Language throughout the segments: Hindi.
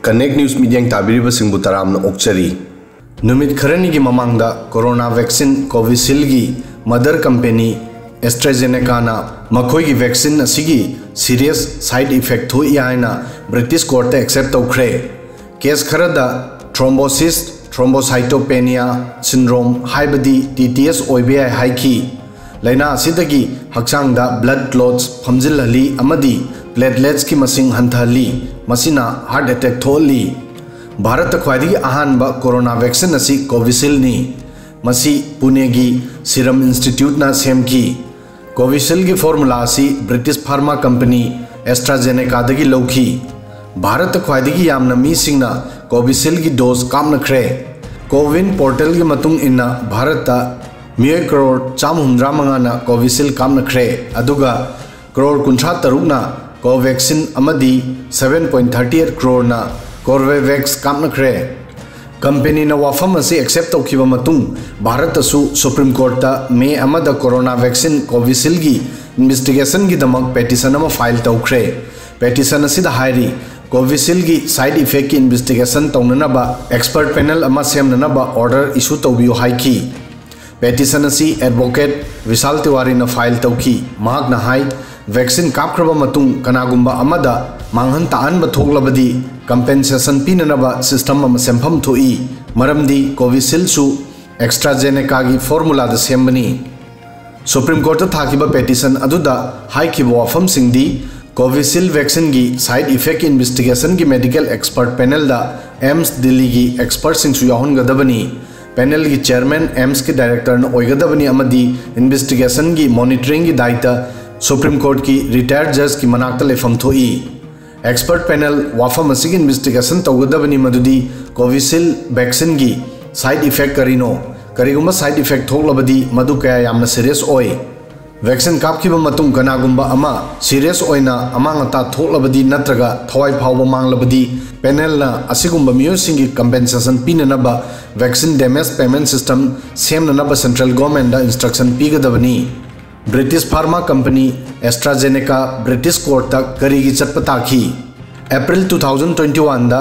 कनेक्ट न्यूज़ मीडिया ताबीरिबा सिंबु तरामना ओक्चरी नुमित खरनी की ममांगदा कोरोना वैक्सीन कोविशील्ड की मदर कंपनी एस्ट्राजेनेका ना मखोई की वैक्सीन असिगी सीरियस साइड इफेक्ट थोई आइना ब्रिटिश कोर्ट एक्सेप्ट तौख्रे केस खरदा थ्रोम्बोसिस थ्रोम्बोसाइटोपेनिया सिंड्रोम हाइबदी TTS ओइबे हाइकी लैना असिदगी हक्चांगदा ब्लड क्लॉट्स फमजिलहली अमदी प्लेटलेट्स की मसिंग हंथहली मसिना हार्ट अटैक थोली भारत ख्वाइदगी अहानबा कोरोना वैक्सीन असी कोविशील्ड नी मसी पुणे की सीरम इंस्टीट्यूट ना सेमकी कोविशील्ड की फॉर्मूला असी ब्रिटिश फार्मा कंपनी एस्ट्राजेनेका दगी लौखी भारत ख्वाइदगी यामना मीसिंगना कोविशील्ड की डोज कामनख्रे कोविन पोर्टल की मतुंग इन्ना भारत मियोय करोड़ 450 कोविशील्ड कामनख्रे अदुगा करोड़ 53 कोवैक्सीन अमदी 7.38 करोड़ ना कोर्बेवैक्स कामनख्रे कंपनी ना वाफम असी एक्सेप्ट तौखिबा मतुंग भारत सुप्रीम कोर्ट मे अमदा कोरोना वैक्सीन कोविशील्ड की इन्वेस्टिगेशन की दमक पेटिशन अमा फाइल तौख्रे पेटिशन असिदा हाइरी कोविशील्ड की साइड इफेक्ट की इन्वेस्टिगेशन तौननबा एक्सपर्ट पैनल अमा सेमननबा ऑर्डर इशू तौबियो हाइकी पेटिशन असी एडवोकेट विशाल तिवारी ना फाइल तौखी महाक ना हाई वैक्सीन कापख्रबा मतुंग कनागुंबा अमदा मांगहन ताअनबा थोक्लबदी कंपेंसेशन पीननबा सिस्टम अमा सेमफम थोई मरमदी कोविशील्ड सु एस्ट्राजेनेका की फॉर्मूला द सेमबनी सुप्रीम कोर्ट थाकिबा पेटिशन अदुदा हाइकिबा वाफम सिंगदी कोविशील्ड वैक्सीन की साइड इफेक्ट की इन्वेस्टिगेशन की मेडिकल एक्सपर्ट पैनल दा एम्स दिल्ली की एक्सपर्ट सिंगसु याहुनगदबनी पैनल की चेयरमैन एम्स के डायरेक्टर न ओइगदबनी अमदी इन्वेस्टिगेशन की मॉनिटरिंग की दायित्व सुप्रीम कोर्ट की रिटायर्ड जज की मनाक्त लेफम थोई एक्सपर्ट पैनल वाफम असिगी इन्वेस्टिगेशन तौगदबनी मदुदी कोविशील्ड वैक्सीन की साइड इफेक्ट करिनो करिगुंबा साइड इफेक्ट थोक्लबदी मदु कया यामना सीरियस ओय वैक्सीन कापखिबा मतुंग कनागुंबा अमा सीरियस ओइना अमांगता थोक्लबदी नत्रगा थवाई फावबा मांगलबदी पैनल ना असिगुंबा मियोसिंग की कंपेंसेशन पीननबा वैक्सीन डैमेज पेमेंट सिस्टम सेमननबा सेंट्रल गवर्नमेंट दा इंस्ट्रक्शन पीगदबनी British pharma company AstraZeneca British court तक करीगी चटपताखी अप्रैल 2021 दा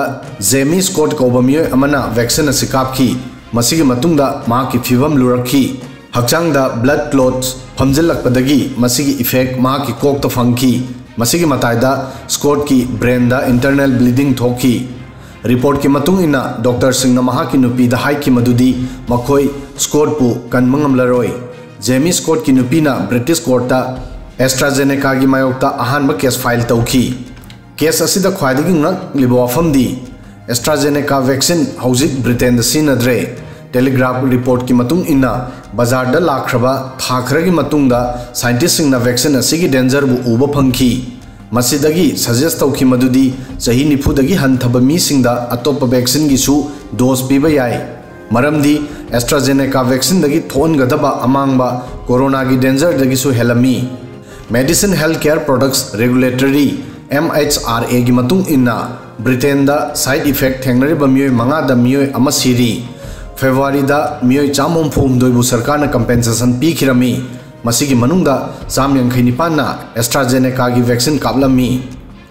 जेमी स्कॉट कौबा मियोय अमना वैक्सीन असी कापखी मसिगी मतुंगदा माकी फिवम लुरखी हक्चांगदा ब्लड क्लॉट्स फमजिलकपदगी मसिगी इफेक्ट माकी कोकता फंखी मसिगी मतायदा स्कॉट की ब्रेन दा इंटरनल ब्लीडिंग थोकी रिपोर्ट की मतुंग इना डॉक्टर सिंह महाकी नुपीदा हाइकी मदुदी मखोय स्कॉट पु कनमंगमलरोय जेमी स्कॉट की नुपीना ब्रिटिश कोर्टा एस्ट्राजेनेका की मायोक्ता अहानबा केस फाइल तौखी केस असिदा ख्वाइदगी ngakliba wafamdi एस्ट्राजेनेका वैक्सीन हौजिक ब्रिटेन सिनद्रे टेलीग्राफ रिपोर्ट की मतुंग इना बाजार दा लाख्रबा थाखरगी मतुंगदा साइंटिस्ट सिंगना वैक्सीन असिगी डेंजर बु उबा फंखी मसिदगी सजेस्ट तौखी मदुदी चही 90 दगी हंथब मी सिंगदा अतोप वैक्सीन की सु डोज पीबा याय मरमदी एस्ट्राजेनेका वैक्सीन दगी थोनगदबा अमांगबा कोरोना की डेंजर दगी सु हेलमी medicine health care products regulatory MHRA की मतुंग इन्ना ब्रिटेन दा साइड इफेक्ट थेंगनरिबा मियोय मंगा दा मियोय अमा सिरी फेब्रुआरी दा मियोय 432 सरकार ना कंपेंसेशन पीखिरमी मसिगी मनुंगदा 159 ना एस्ट्राजेनेका की वैक्सीन कापलमी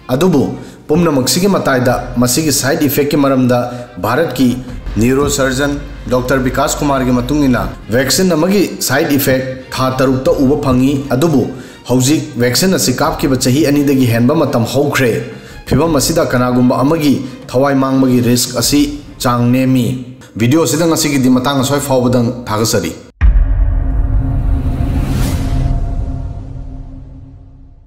अदुबु पुमनमक्सिगी मतायदा मसिगी साइड इफेक्ट के मरमदा भारत की न्यूरोसर्जन डॉक्टर विकास कुमार की मतुंगिना वैक्सीन अमगी साइड इफेक्ट था तरुक्ता उबा फंगी अदुबु हौजिक वैक्सीन असि कापखिबा चही अनिदगी हेनबा मतम हौख्रे फिबम असिदा कनागुंबा अमगी थवाई मांगबगी रिस्क असि चांग नेमी वीडियो सिदंग असिगी दि मतांग सोय फावबदंग थागसरी।